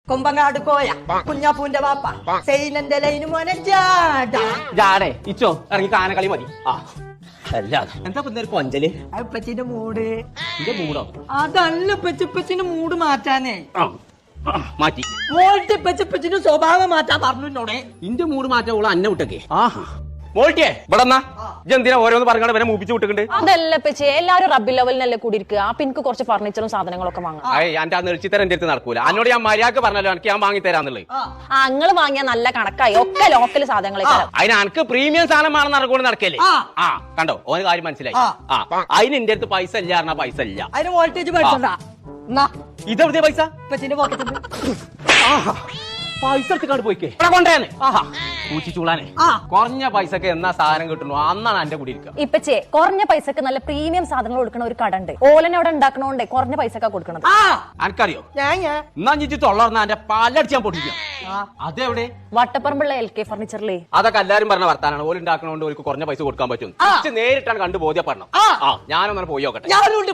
കൊമ്പങ്ങാട് കോയ കുഞ്ഞാപ്പൂന്റെ വാപ്പ സെയിനന്റെ ലൈന് മോനെ ജാടേ ഇച്ചോ ഇറങ്ങി കാനകളി മതി. ആ അല്ല എന്താ പിന്നെ ഒരു കൊഞ്ചല് അപ്പച്ചിന്റെ മൂട്. എന്റെ മൂടോ? അതല്ല പെച്ചിപ്പച്ചിന്റെ മൂട് മാറ്റാനേ. മാറ്റി മോൾട്ട് പെച്ചിപ്പച്ചിന്റെ സ്വഭാവം മാറ്റാൻ പറഞ്ഞോടെ. ഇന്റെ മൂട് മാറ്റാൻ ഓള് അന്നെ വിട്ടൊക്കെ. ആഹാ മോൾട്ടിയെ ഇവിടെ എന്തിനാ ഓരോന്ന് പറഞ്ഞാൽ വരെ മൂപ്പിച്ച് വിട്ടിട്ടുണ്ട്. അതല്ല പെച്ചേ, എല്ലാരും റബ്ബി ലെവലിനല്ലേ കൂടിയിരിക്കുക. അപ്പൊ എനിക്ക് കുറച്ച് ഫർണിച്ചറും സാധനങ്ങളൊക്കെ വാങ്ങാം. എന്റെ ആ നെളിച്ചിത്തരം എന്റെ അടുത്ത് നടക്കൂല. എന്നോട് ഞാൻ മര്യാദക്ക് പറഞ്ഞല്ലോ എനിക്ക് ഞാൻ വാങ്ങി തരാന്നുള്ളത്. അങ്ങള് വാങ്ങിയ നല്ല കണക്കായി ഒക്കെ ലോക്കൽ സാധനങ്ങളെ. അതിന് എനിക്ക് പ്രീമിയം സാധനം വേണം നടക്കൂടെ നടക്കല്ലേ. ആ കണ്ടോ ഓന് കാര്യം മനസ്സിലായി. അതിന് എന്റെ അടുത്ത് പൈസ ഇല്ല പറഞ്ഞാ പൈസ ഇല്ല. അതിന് വോൾട്ടേജ് പഠിച്ചണ്ട. ഇതെവിടുത്തെ പൈസ? പെച്ചിന്റെ പോക്കറ്റിൽ പൈസ എടുത്തിക്കാണ്ട് പോയിക്കേ കൊണ്ടേന്ന്. ആഹാ പൂച്ചിച്ചൂളാനെ കുറഞ്ഞ പൈസക്ക് എന്നാ സാധനം കിട്ടുന്നു അന്നാണ് എന്റെ കൂടി ഇരിക്കുക. ഇപ്പച്ചേ കുറഞ്ഞ പൈസക്ക് നല്ല പ്രീമിയം സാധനങ്ങൾ കൊടുക്കുന്ന ഒരു കട ഉണ്ട്. ഓലനെ അവിടെ ഉണ്ടാക്കണോണ്ടേ കുറഞ്ഞ പൈസക്കാ കൊടുക്കണത്. എനിക്കറിയോ? എന്നാ ഞിച്ച് തൊള്ളർന്ന എന്റെ പാലടിച്ചാൻ പൊട്ടിക്കാം. അതെവിടെ? വട്ടപ്പറമ്പുള്ള LK ഫർണിച്ചറിലേ. അതൊക്കെ എല്ലാരും പറഞ്ഞ വർത്താനാണ്. ഓല് ഉണ്ടാക്കണോണ്ട് ഓർക്ക് കുറഞ്ഞ പൈസ കൊടുക്കാൻ പറ്റും. നേരിട്ടാണ് കണ്ടു ബോധ്യപ്പെടണം. ഞാനൊന്നും പോയി നോക്കട്ടെ. ഞാനുണ്ട്